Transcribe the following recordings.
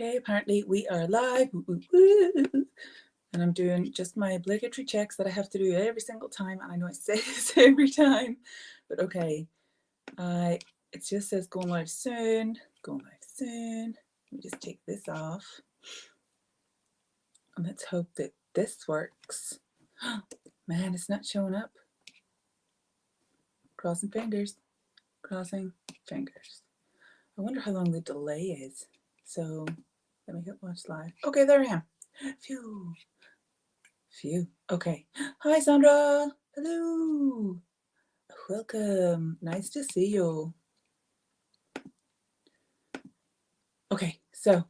Okay, apparently we are live. Woo, woo, woo. And I'm doing just my obligatory checks that I have to do every single time. And I know I say this every time, but okay. It just says going live soon, going live soon. Let me just take this off. And let's hope that this works. Man, it's not showing up. Crossing fingers, crossing fingers. I wonder how long the delay is. So let me hit watch live. Okay, there I am. Phew. Phew. Okay. Hi, Sandra. Hello. Welcome. Nice to see you. Okay, so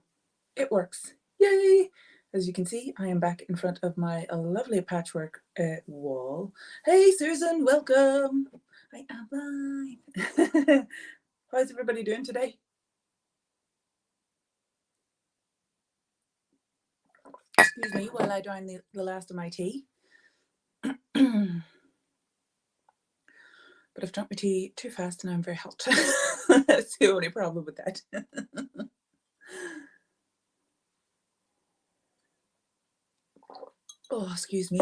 it works. Yay! As you can see, I am back in front of my lovely patchwork wall. Hey, Susan, welcome. I am live. How's everybody doing today? Excuse me while I drown the last of my tea. But I've drunk my tea too fast and I'm very hot. That's the only problem with that. Oh, excuse me.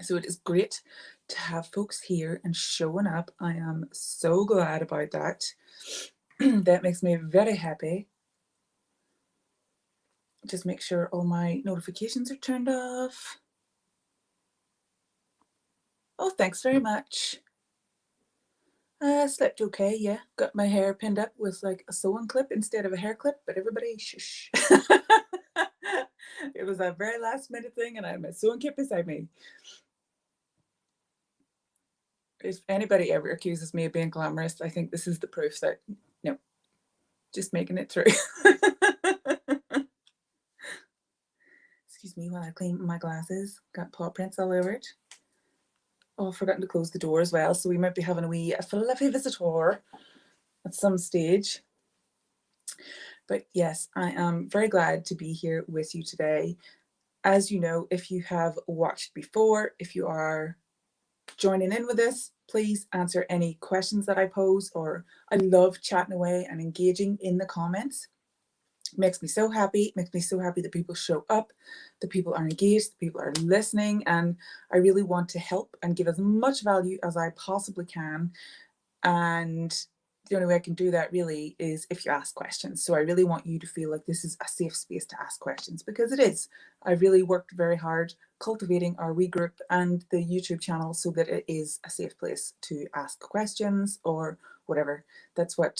So it is great to have folks here and showing up. I am so glad about that. That makes me very happy. Just make sure all my notifications are turned off. Oh, thanks very much. Slept okay, yeah. Got my hair pinned up with like a sewing clip instead of a hair clip, but everybody shush. It was a very last minute thing and I had my sewing kit beside me. If anybody ever accuses me of being glamorous, I think this is the proof that, no, just making it through. Excuse me while I clean my glasses. Got paw prints all over it. Oh, I've forgotten to close the door as well, so we might be having a fluffy visitor at some stage. But yes, I am very glad to be here with you today. As you know, if you have watched before, if you are joining in with us, please answer any questions that I pose, or I love chatting away and engaging in the comments. It makes me so happy. It makes me so happy that people show up, that people are engaged, that people are listening, and I really want to help and give as much value as I possibly can. And the only way I can do that really is if you ask questions. So I really want you to feel like this is a safe space to ask questions, because it is. I really worked very hard cultivating our wee group and the YouTube channel so that it is a safe place to ask questions or whatever. That's why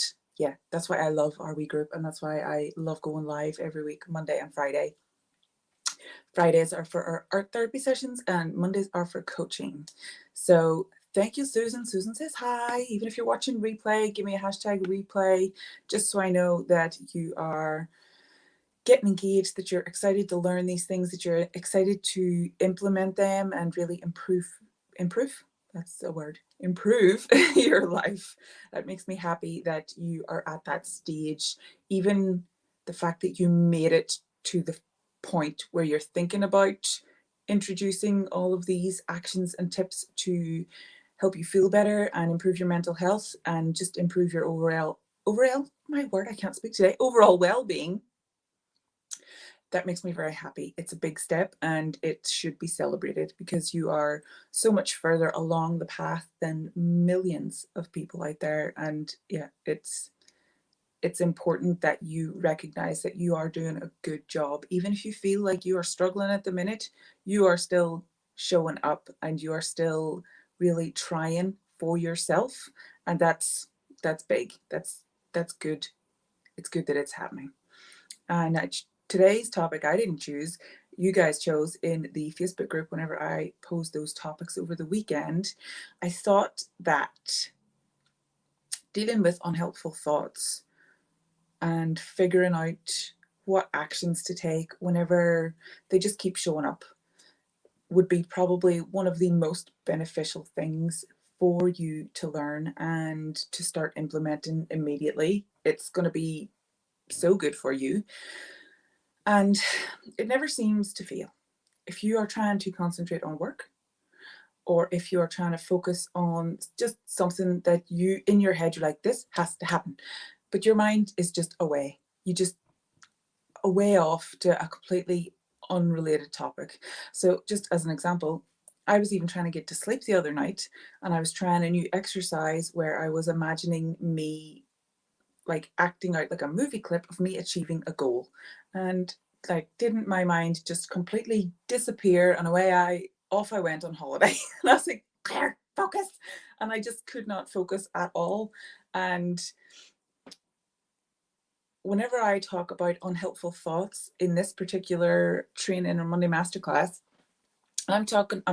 I love our wee group, and that's why I love going live every week, Monday and Friday. Fridays are for our art therapy sessions and Mondays are for coaching. So thank you, Susan. Susan says hi. Even if you're watching replay, give me a hashtag replay, just so I know that you are getting engaged, that you're excited to learn these things, that you're excited to implement them and really improve, that's the word, improve your life. That makes me happy that you are at that stage. Even the fact that you made it to the point where you're thinking about introducing all of these actions and tips to help you feel better and improve your mental health and just improve your overall, my word, I can't speak today, overall well-being. That makes me very happy. It's a big step and it should be celebrated, because you are so much further along the path than millions of people out there. And yeah, it's important that you recognize that you are doing a good job. Even if you feel like you are struggling at the minute, you are still showing up and you are still really trying for yourself. And that's big. That's good. It's good that it's happening. And today's topic I didn't choose. You guys chose in the Facebook group whenever I posed those topics over the weekend. I thought that dealing with unhelpful thoughts and figuring out what actions to take whenever they just keep showing up would be probably one of the most beneficial things for you to learn and to start implementing immediately. It's going to be so good for you. And it never seems to fail. If you are trying to concentrate on work, or if you are trying to focus on just something that you, in your head, you're like, this has to happen, but your mind is just away. You just way off to a completely unrelated topic. So just as an example, I was even trying to get to sleep the other night, and I was trying a new exercise where I was imagining me like acting out like a movie clip of me achieving a goal. And like, didn't my mind just completely disappear, and away I went on holiday. And I was like, Claire, focus. And I just could not focus at all. And whenever I talk about unhelpful thoughts in this particular training or Monday masterclass, I'm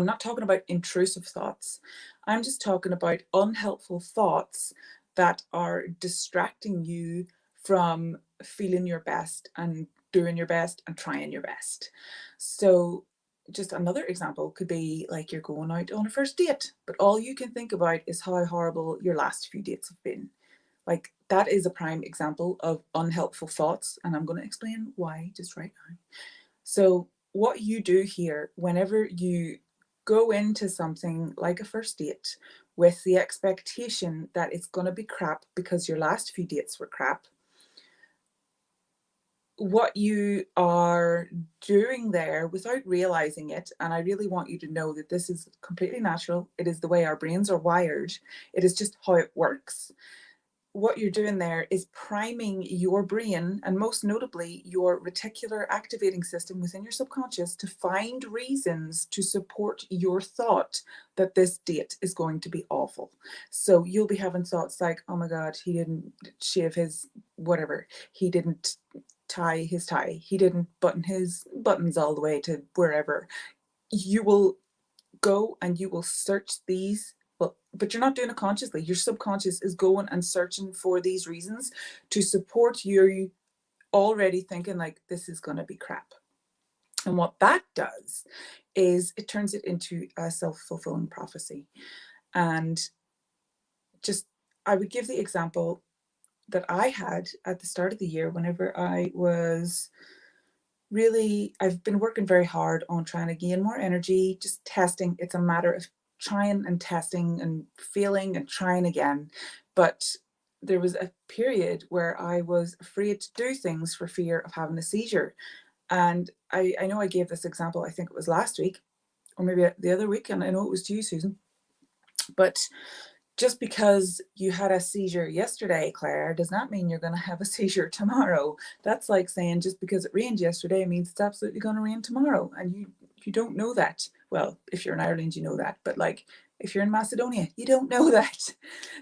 not talking about intrusive thoughts. I'm just talking about unhelpful thoughts that are distracting you from feeling your best and doing your best and trying your best. So just another example could be like you're going out on a first date, but all you can think about is how horrible your last few dates have been. Like, that is a prime example of unhelpful thoughts, and I'm going to explain why just right now. So what you do here, whenever you go into something like a first date with the expectation that it's going to be crap because your last few dates were crap, what you are doing there without realizing it, and I really want you to know that this is completely natural, it is the way our brains are wired, it is just how it works. What you're doing there is priming your brain, and most notably your reticular activating system within your subconscious, to find reasons to support your thought that this date is going to be awful. So you'll be having thoughts like, oh my God, he didn't shave his whatever, he didn't tie his tie, he didn't button his buttons all the way to wherever. You will go and you will search these, but you're not doing it consciously. Your subconscious is going and searching for these reasons to support you already thinking like, this is going to be crap. And what that does is it turns it into a self-fulfilling prophecy. And just, I would give the example that I had at the start of the year whenever I was I've been working very hard on trying to gain more energy, just testing. It's a matter of trying and testing and failing and trying again. But there was a period where I was afraid to do things for fear of having a seizure. And I know I gave this example, I think it was last week or maybe the other week, and I know it was to you, Susan. But just because you had a seizure yesterday, Claire, does not mean you're going to have a seizure tomorrow. That's like saying just because it rained yesterday means it's absolutely going to rain tomorrow. And you don't know that. Well, if you're in Ireland, you know that. But like, if you're in Macedonia, you don't know that.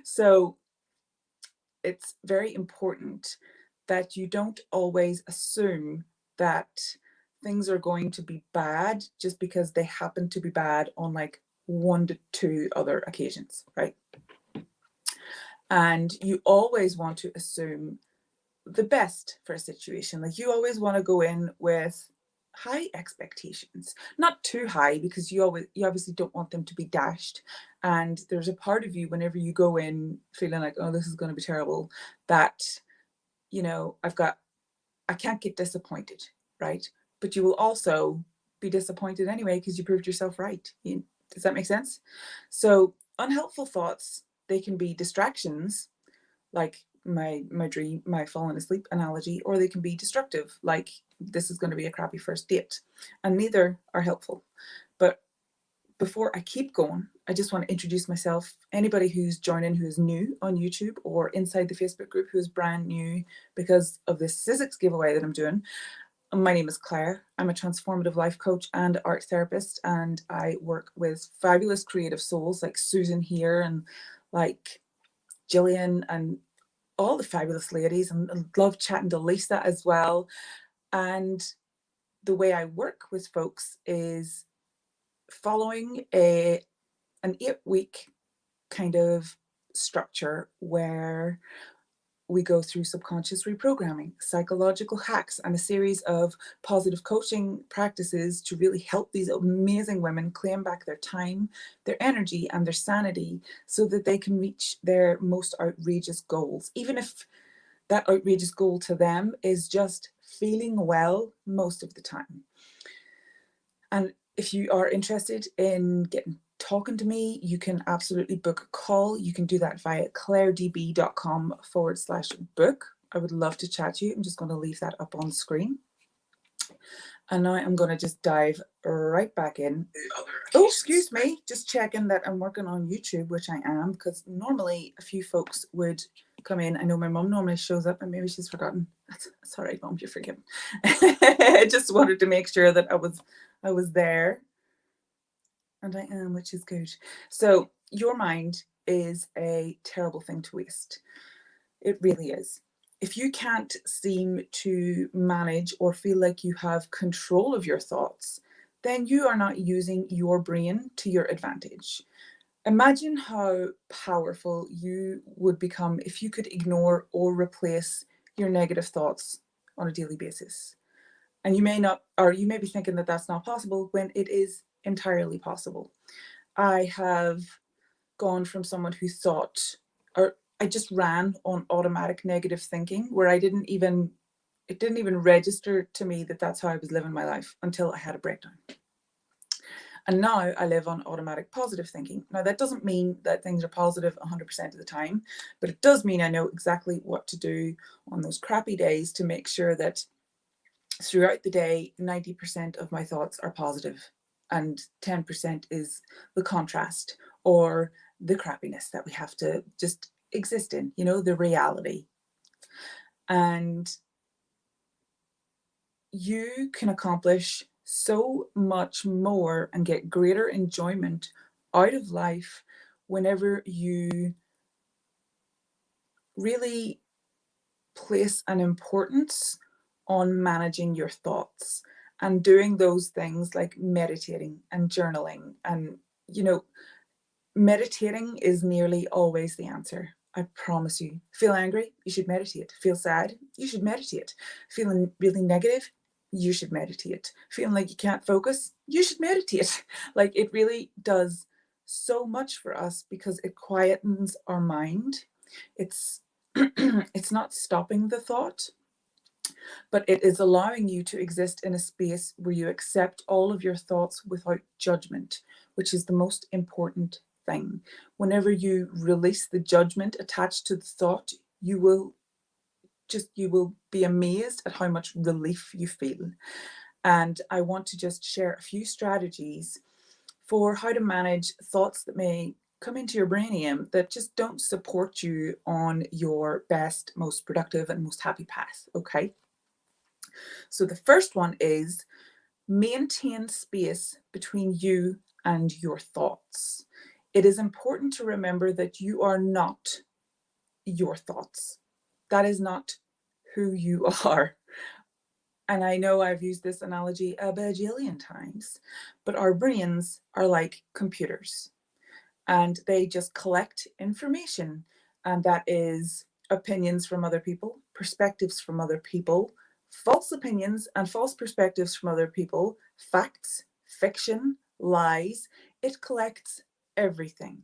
So it's very important that you don't always assume that things are going to be bad just because they happen to be bad on like 1 to 2 other occasions, right? And you always want to assume the best for a situation. Like, you always want to go in with high expectations, not too high, because you obviously don't want them to be dashed. And there's a part of you whenever you go in feeling like, oh, this is going to be terrible, that, you know, I can't get disappointed, right? But you will also be disappointed anyway because you proved yourself right. Does that make sense? So unhelpful thoughts, they can be distractions, like my dream, my falling asleep analogy, or they can be destructive, like this is going to be a crappy first date, and neither are helpful. But before I keep going, I just want to introduce myself. Anybody who's joining who is new on YouTube or inside the Facebook group who is brand new because of this Sizzix giveaway that I'm doing, my name is Claire. I'm a transformative life coach and art therapist, and I work with fabulous creative souls like Susan here and like Jillian and all the fabulous ladies, and love chatting to Lisa as well. And the way I work with folks is following an 8-week kind of structure where we go through subconscious reprogramming, psychological hacks, and a series of positive coaching practices to really help these amazing women claim back their time, their energy, and their sanity so that they can reach their most outrageous goals, even if that outrageous goal to them is just feeling well most of the time. And if you are interested in talking to me, you can absolutely book a call. You can do that via clairedb.com/book. I would love to chat to you. I'm just going to leave that up on screen. And now I'm going to just dive right back in. Oh, excuse me. Just checking that I'm working on YouTube, which I am, because normally a few folks would come in. I know my mum normally shows up, and maybe she's forgotten. That's all right, Mum, you're forgiven. I just wanted to make sure that I was there. And I am, which is good. So your mind is a terrible thing to waste. It really is. If you can't seem to manage or feel like you have control of your thoughts, then you are not using your brain to your advantage. Imagine how powerful you would become if you could ignore or replace your negative thoughts on a daily basis. And you may not, or you may be thinking that that's not possible when it is entirely possible. I have gone from someone who thought, or I just ran on automatic negative thinking where it didn't even register to me that that's how I was living my life until I had a breakdown. And now I live on automatic positive thinking. Now, that doesn't mean that things are positive 100% of the time, but it does mean I know exactly what to do on those crappy days to make sure that throughout the day, 90% of my thoughts are positive and 10% is the contrast or the crappiness that we have to just exist in, the reality. And you can accomplish so much more and get greater enjoyment out of life whenever you really place an importance on managing your thoughts and doing those things like meditating and journaling. And, meditating is nearly always the answer. I promise you. Feel angry? You should meditate. Feel sad? You should meditate. Feeling really negative? You should meditate. Feeling like you can't focus? You should meditate. Like, it really does so much for us because it quietens our mind. It's it's not stopping the thought, but it is allowing you to exist in a space where you accept all of your thoughts without judgment, which is the most important thing. Whenever you release the judgment attached to the thought, you will be amazed at how much relief you feel. And I want to just share a few strategies for how to manage thoughts that may come into your brainium that just don't support you on your best, most productive, and most happy path. Okay. So the first one is maintain space between you and your thoughts. It is important to remember that you are not your thoughts. That is not who you are. And I know I've used this analogy a bajillion times, but our brains are like computers and they just collect information. And that is opinions from other people, perspectives from other people, false opinions and false perspectives from other people, facts, fiction, lies. It collects everything.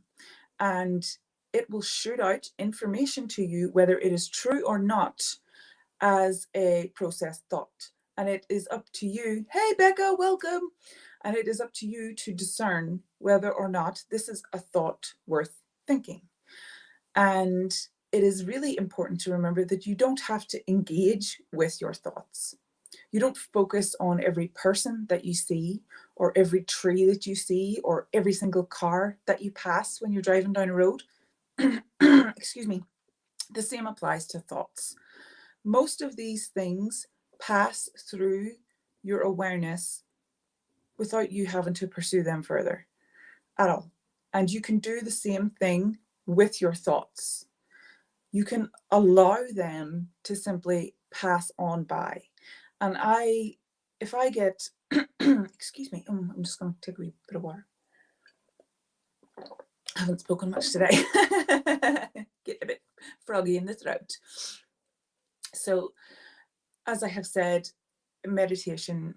And it will shoot out information to you, whether it is true or not, as a processed thought. And it is up to you. Hey, Becca, welcome. And it is up to you to discern whether or not this is a thought worth thinking. And it is really important to remember that you don't have to engage with your thoughts. You don't focus on every person that you see, or every tree that you see, or every single car that you pass when you're driving down a road. Excuse me. The same applies to thoughts. Most of these things pass through your awareness without you having to pursue them further at all. And you can do the same thing with your thoughts. You can allow them to simply pass on by. And if I get, excuse me, I'm just going to take a wee bit of water. I haven't spoken much today. Get a bit froggy in the throat. So, as I have said, meditation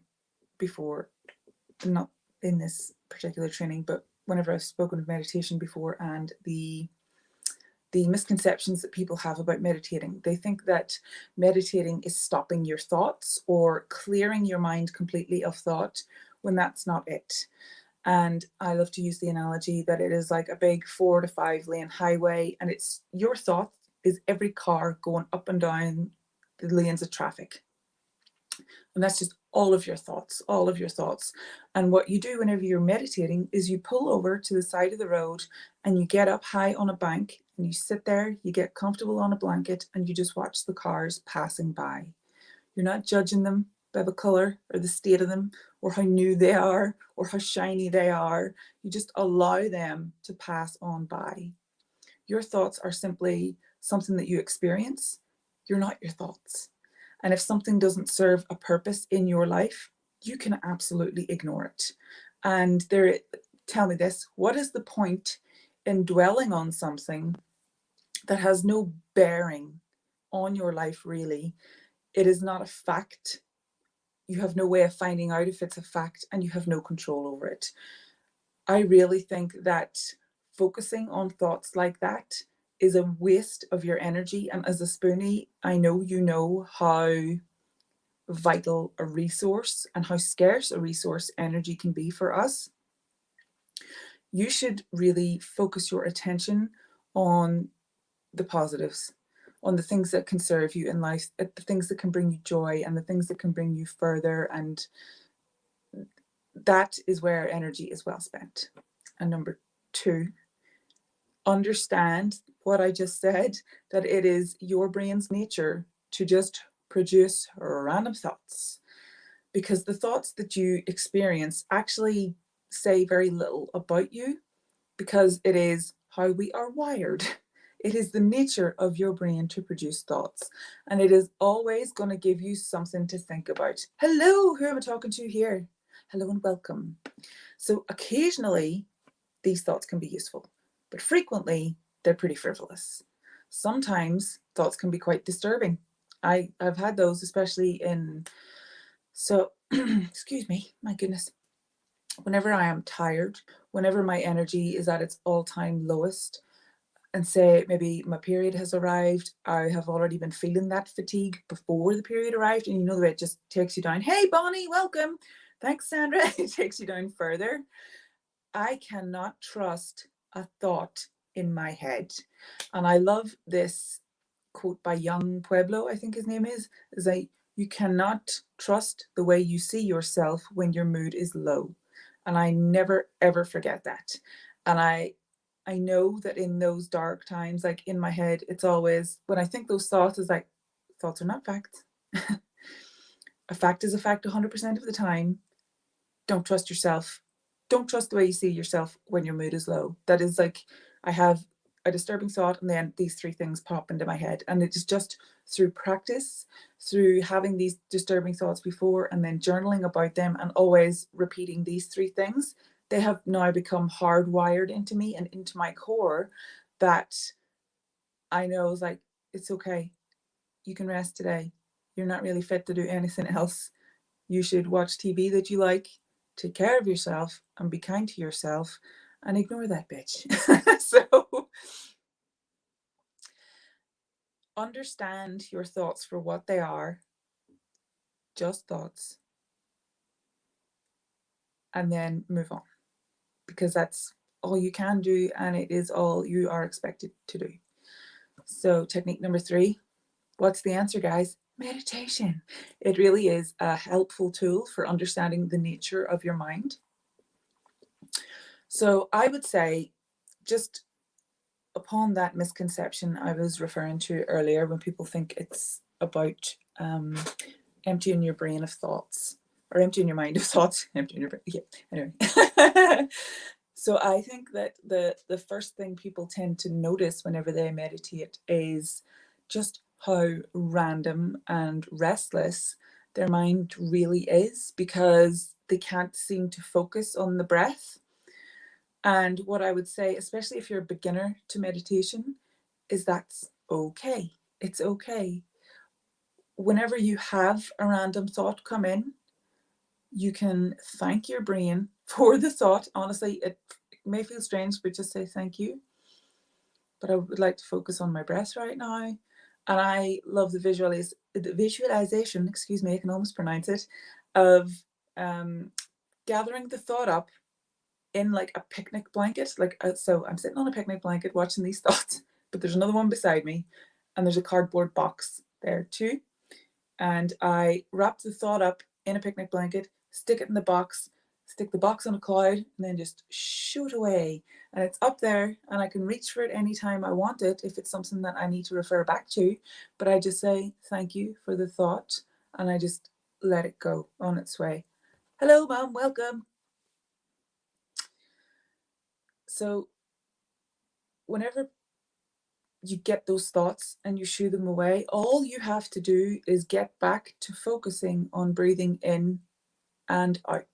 before, not in this particular training, but whenever I've spoken of meditation before, and the misconceptions that people have about meditating. They think that meditating is stopping your thoughts or clearing your mind completely of thought, when that's not it. And I love to use the analogy that it is like a big 4 to 5 lane highway, and it's your thought is every car going up and down the lanes of traffic. And that's just all of your thoughts, all of your thoughts. And what you do whenever you're meditating is you pull over to the side of the road and you get up high on a bank and you sit there, you get comfortable on a blanket and you just watch the cars passing by. You're not judging them by the color or the state of them or how new they are or how shiny they are. You just allow them to pass on by. Your thoughts are simply something that you experience. You're not your thoughts. And if something doesn't serve a purpose in your life, you can absolutely ignore it. And tell me this, what is the point in dwelling on something that has no bearing on your life really? It is not a fact. You have no way of finding out if it's a fact and you have no control over it. I really think that focusing on thoughts like that is a waste of your energy. And as a spoonie, I know you know how vital a resource and how scarce a resource energy can be for us. You should really focus your attention on the positives, on the things that can serve you in life, the things that can bring you joy and the things that can bring you further. And that is where energy is well spent. And number 2, understand what I just said, that it is your brain's nature to just produce random thoughts, because the thoughts that you experience actually say very little about you, because it is how we are wired. It is the nature of your brain to produce thoughts, and it is always going to give you something to think about. Hello, who am I talking to here? Hello and welcome. So occasionally these thoughts can be useful, but frequently they're pretty frivolous. Sometimes thoughts can be quite disturbing. I've had those, especially excuse me, my goodness. Whenever I am tired, whenever my energy is at its all-time lowest, and say maybe my period has arrived, I have already been feeling that fatigue before the period arrived, and you know the way it just takes you down. Hey Bonnie, welcome. Thanks Sandra. It takes you down further. I cannot trust a thought in my head. And I love this quote by Young Pueblo, I think his name is like, you cannot trust the way you see yourself when your mood is low. And I never ever forget that. And I know that in those dark times, like in my head, it's always, when I think those thoughts, is like, thoughts are not facts. A fact is a fact 100% of the time. Don't trust yourself. Don't trust the way you see yourself when your mood is low. That is like, I have a disturbing thought and then these 3 things pop into my head. And it is just through practice, through having these disturbing thoughts before and then journaling about them and always repeating these 3 things, they have now become hardwired into me and into my core, that I know is like, it's okay. You can rest today. You're not really fit to do anything else. You should watch TV that you like, take care of yourself and be kind to yourself and ignore that bitch. So understand your thoughts for what they are, just thoughts, and then move on, because that's all you can do and it is all you are expected to do. So technique number 3, what's the answer, guys? Meditation. It really is a helpful tool for understanding the nature of your mind. So I would say, just upon that misconception I was referring to earlier, when people think it's about emptying your brain of thoughts, or emptying your mind of thoughts, emptying your brain. Yeah, anyway. So I think that the first thing people tend to notice whenever they meditate is just how random and restless their mind really is, because they can't seem to focus on the breath. And what I would say, especially if you're a beginner to meditation, is that's okay. It's okay. Whenever you have a random thought come in, you can thank your brain for the thought. Honestly, it may feel strange, but just say thank you. But I would like to focus on my breath right now. And I love the visualization, excuse me, I can almost pronounce it, of gathering the thought up in like a picnic blanket. Like, so I'm sitting on a picnic blanket watching these thoughts, but there's another one beside me and there's a cardboard box there too. And I wrap the thought up in a picnic blanket, stick it in the box, stick the box on a cloud, and then just shoo it away. And it's up there, and I can reach for it anytime I want it if it's something that I need to refer back to. But I just say, thank you for the thought, and I just let it go on its way. Hello, Mom, welcome. So whenever you get those thoughts and you shoo them away, all you have to do is get back to focusing on breathing in and out.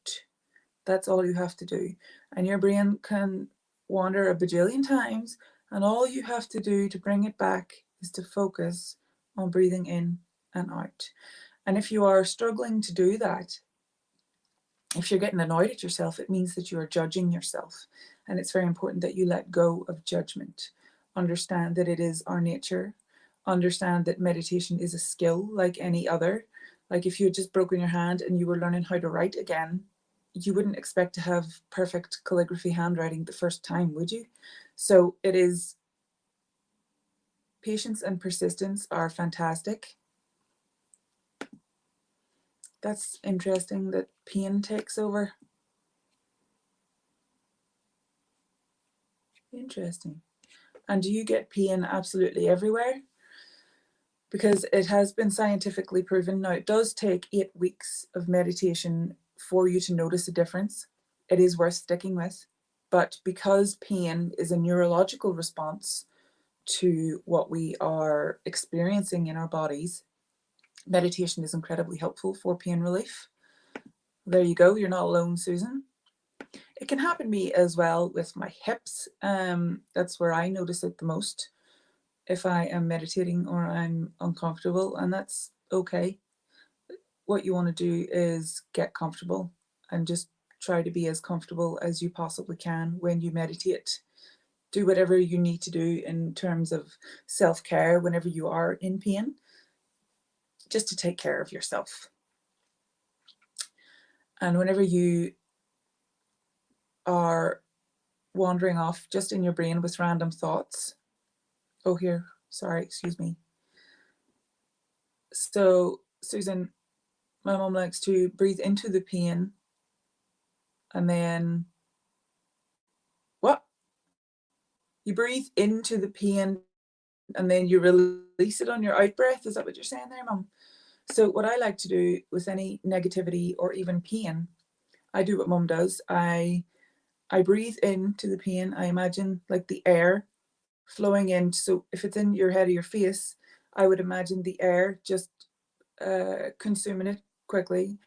That's all you have to do. And your brain can wander a bajillion times, and all you have to do to bring it back is to focus on breathing in and out. And if you are struggling to do that, if you're getting annoyed at yourself, it means that you are judging yourself. And it's very important that you let go of judgment. Understand that it is our nature. Understand that meditation is a skill like any other. Like if you had just broken your hand and you were learning how to write again, you wouldn't expect to have perfect calligraphy handwriting the first time, would you? So it is, patience and persistence are fantastic. That's interesting that pain takes over. Interesting. And do you get pain absolutely everywhere? Because it has been scientifically proven. Now, it does take 8 weeks of meditation for you to notice a difference. It is worth sticking with. But because pain is a neurological response to what we are experiencing in our bodies, meditation is incredibly helpful for pain relief. There you go. You're not alone, Susan. It can happen to me as well with my hips. That's where I notice it the most if I am meditating or I'm uncomfortable, and that's okay. What you want to do is get comfortable and just try to be as comfortable as you possibly can when you meditate. Do whatever you need to do in terms of self-care whenever you are in pain, just to take care of yourself. And whenever you are wandering off just in your brain with random thoughts, oh here, sorry, excuse me. So Susan, my mom likes to breathe into the pain and then, what? You breathe into the pain and then you release it on your out breath. Is that what you're saying there, Mum? So what I like to do with any negativity or even pain, I do what Mum does. I breathe into the pain. I imagine like the air flowing in. So if it's in your head or your face, I would imagine the air just consuming it quickly.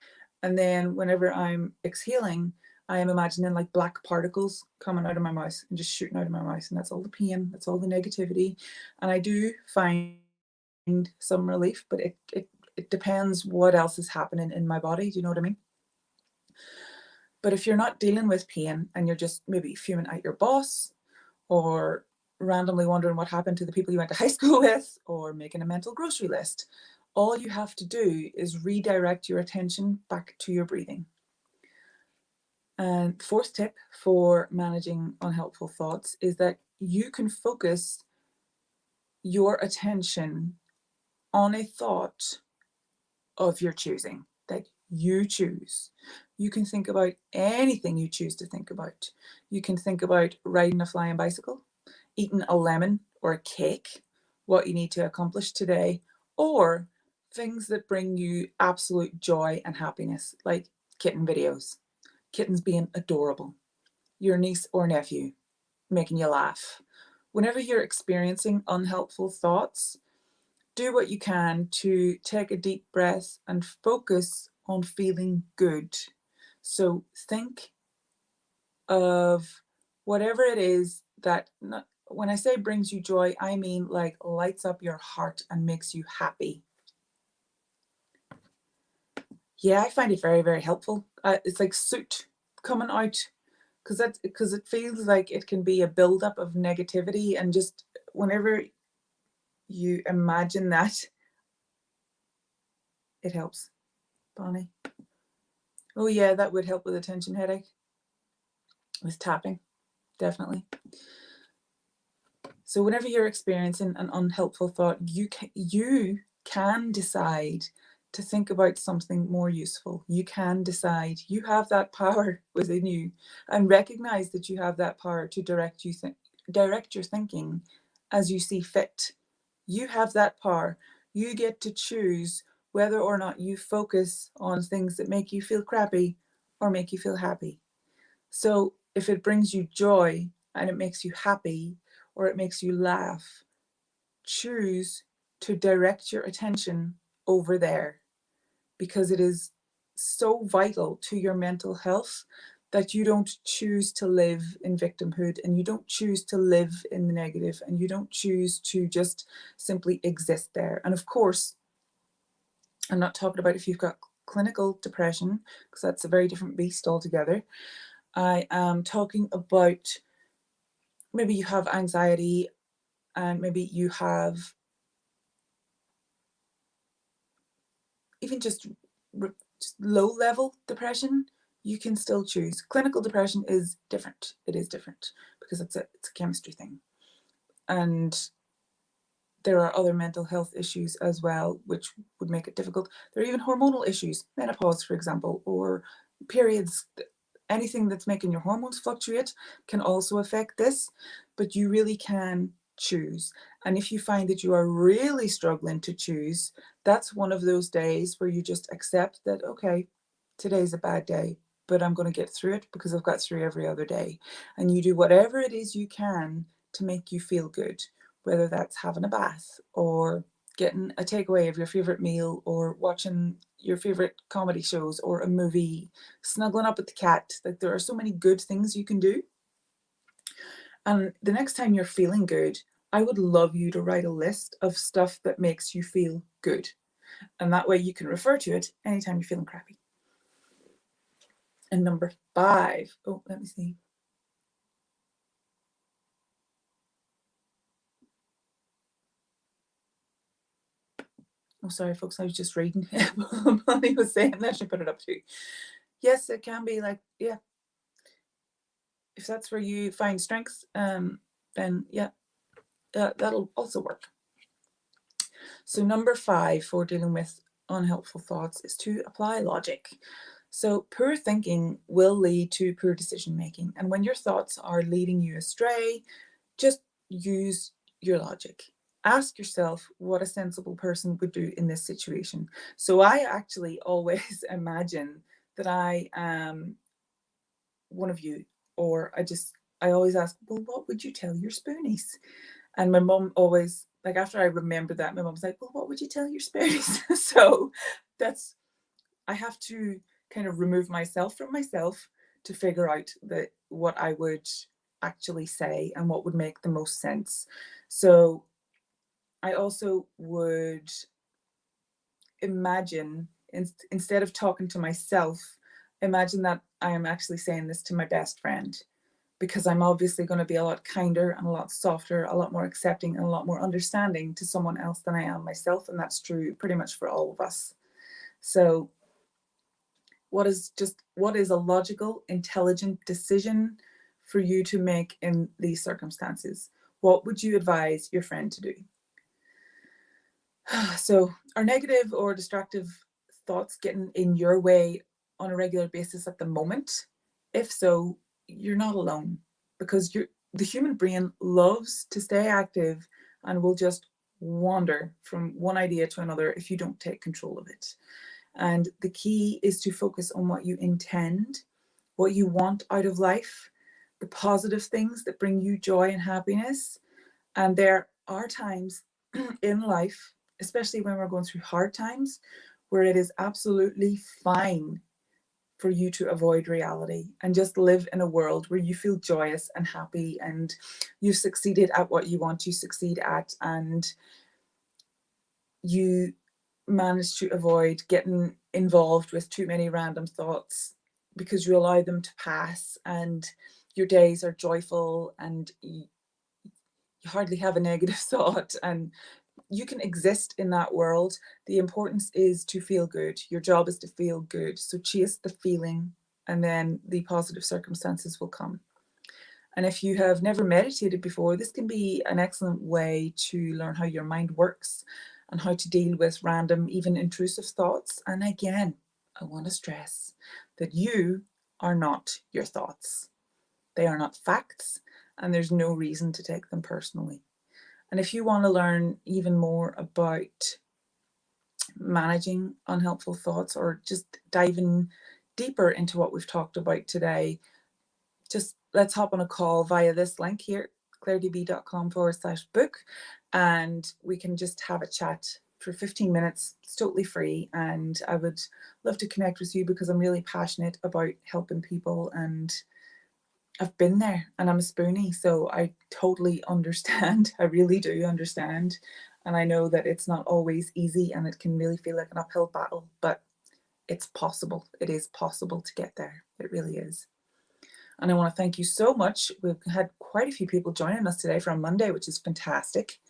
And then whenever I'm exhaling, I am imagining like black particles coming out of my mouth and just shooting out of my mouth. And that's all the pain, that's all the negativity. And I do find some relief, but it depends what else is happening in my body. Do you know what I mean? But if you're not dealing with pain and you're just maybe fuming at your boss or randomly wondering what happened to the people you went to high school with or making a mental grocery list, all you have to do is redirect your attention back to your breathing. And fourth tip for managing unhelpful thoughts is that you can focus your attention on a thought of your choosing, that you choose. You can think about anything you choose to think about. You can think about riding a flying bicycle, eating a lemon or a cake, what you need to accomplish today, or things that bring you absolute joy and happiness, like kitten videos, kittens being adorable, your niece or nephew making you laugh. Whenever you're experiencing unhelpful thoughts, do what you can to take a deep breath and focus on feeling good. So think of whatever it is that, when I say brings you joy, I mean like lights up your heart and makes you happy. Yeah, I find it very, very helpful. It's like soot coming out, because it feels like it can be a buildup of negativity, and just whenever you imagine that, it helps. Bonnie. Oh yeah, that would help with a tension headache. With tapping, definitely. So whenever you're experiencing an unhelpful thought, you can decide to think about something more useful. You can decide. You have that power within you, and recognize that you have that power to direct your thinking as you see fit. You have that power. You get to choose whether or not you focus on things that make you feel crappy or make you feel happy. So if it brings you joy and it makes you happy or it makes you laugh, choose to direct your attention over there, because it is so vital to your mental health that you don't choose to live in victimhood, and you don't choose to live in the negative, and you don't choose to just simply exist there. And of course, I'm not talking about if you've got clinical depression, because that's a very different beast altogether. I am talking about maybe you have anxiety, and maybe you have even just low level depression. You can still choose. Clinical depression is different. It is different because it's a chemistry thing. And there are other mental health issues as well, which would make it difficult. There are even hormonal issues, menopause, for example, or periods. Anything that's making your hormones fluctuate can also affect this, but you really can choose. And if you find that you are really struggling to choose, that's one of those days where you just accept that, okay, today's a bad day, but I'm going to get through it because I've got through every other day. And you do whatever it is you can to make you feel good, whether that's having a bath or getting a takeaway of your favorite meal or watching your favorite comedy shows or a movie, snuggling up with the cat. Like, there are so many good things you can do. And the next time you're feeling good, I would love you to write a list of stuff that makes you feel good. And that way you can refer to it anytime you're feeling crappy. And number 5, oh, let me see. Oh, sorry, folks, I was just reading. Bonnie was saying that, she put it up too. Yes, it can be like, yeah, if that's where you find strength, then yeah, that'll also work. So number 5 for dealing with unhelpful thoughts is to apply logic. So poor thinking will lead to poor decision making. And when your thoughts are leading you astray, just use your logic. Ask yourself what a sensible person would do in this situation. So I actually always imagine that I am one of you, or I always ask, well, what would you tell your spoonies? And my mum always, like, after I remember that, my mum's like, well, what would you tell your spoonies? So I have to kind of remove myself from myself to figure out what I would actually say and what would make the most sense. So I also would imagine, instead of talking to myself, imagine that I am actually saying this to my best friend, because I'm obviously going to be a lot kinder and a lot softer, a lot more accepting and a lot more understanding to someone else than I am myself. And that's true pretty much for all of us. So what is a logical, intelligent decision for you to make in these circumstances? What would you advise your friend to do? So, are negative or destructive thoughts getting in your way on a regular basis at the moment? If so, you're not alone, because the human brain loves to stay active and will just wander from one idea to another if you don't take control of it. And the key is to focus on what you intend, what you want out of life, the positive things that bring you joy and happiness. And there are times in life, especially when we're going through hard times, where it is absolutely fine for you to avoid reality and just live in a world where you feel joyous and happy and you've succeeded at what you want to succeed at, and you manage to avoid getting involved with too many random thoughts because you allow them to pass, and your days are joyful and you hardly have a negative thought, and you can exist in that world. The importance is to feel good. Your job is to feel good. So chase the feeling, and then the positive circumstances will come. And if you have never meditated before, this can be an excellent way to learn how your mind works and how to deal with random, even intrusive thoughts. And again, I want to stress that you are not your thoughts. They are not facts, and there's no reason to take them personally. And if you want to learn even more about managing unhelpful thoughts, or just diving deeper into what we've talked about today, just let's hop on a call via this link here, clairedb.com/book, and we can just have a chat for 15 minutes. It's totally free, and I would love to connect with you because I'm really passionate about helping people, and I've been there, and I'm a spoonie, so I totally understand. I really do understand. And I know that it's not always easy, and it can really feel like an uphill battle, but it's possible. It is possible to get there. It really is. And I want to thank you so much. We've had quite a few people joining us today from Monday, which is fantastic.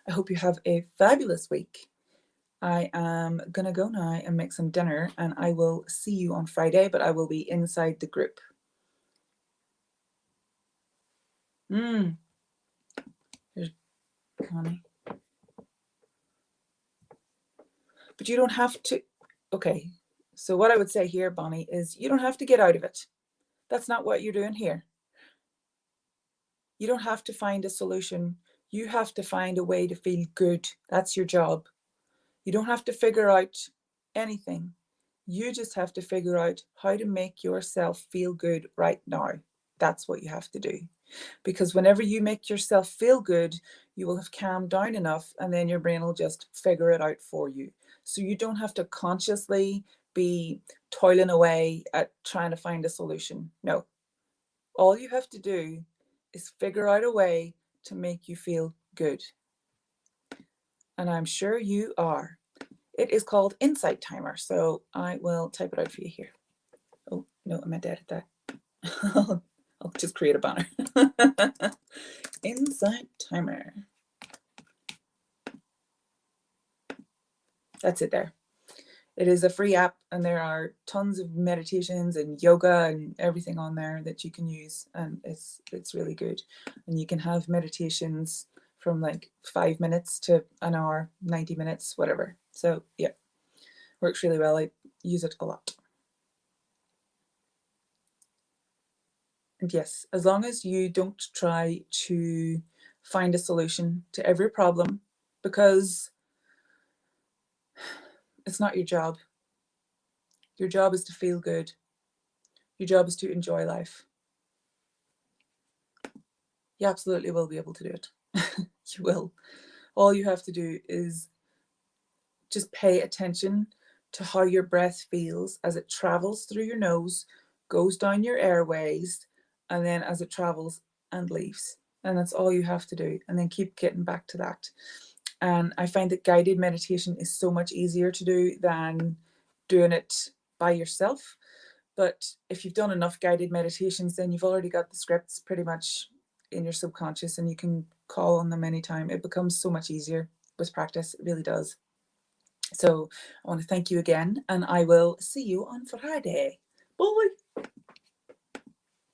I hope you have a fabulous week. I am going to go now and make some dinner, and I will see you on Friday, but I will be inside the group. Here's Connie. But you don't have to. Okay, so what I would say here, Bonnie, is you don't have to get out of it. That's not what you're doing here. You don't have to find a solution. You have to find a way to feel good. That's your job. You don't have to figure out anything. You just have to figure out how to make yourself feel good right now. That's what you have to do. Because whenever you make yourself feel good, you will have calmed down enough, and then your brain will just figure it out for you. So you don't have to consciously be toiling away at trying to find a solution. No. All you have to do is figure out a way to make you feel good. And I'm sure you are. It is called Insight Timer. So I will type it out for you here. Oh, no, I meant to edit that. I'll just create a banner. Insight Timer. That's it there. It is a free app, and there are tons of meditations and yoga and everything on there that you can use, and it's really good. And you can have meditations from like 5 minutes to an hour, 90 minutes, whatever. So yeah, works really well. I use it a lot. And yes, as long as you don't try to find a solution to every problem, because it's not your job. Your job is to feel good. Your job is to enjoy life. You absolutely will be able to do it. You will. All you have to do is just pay attention to how your breath feels as it travels through your nose, goes down your airways, and then as it travels and leaves. And that's all you have to do. And then keep getting back to that. And I find that guided meditation is so much easier to do than doing it by yourself. But if you've done enough guided meditations, then you've already got the scripts pretty much in your subconscious, and you can call on them anytime. It becomes so much easier with practice. It really does. So I want to thank you again, and I will see you on Friday. Bye.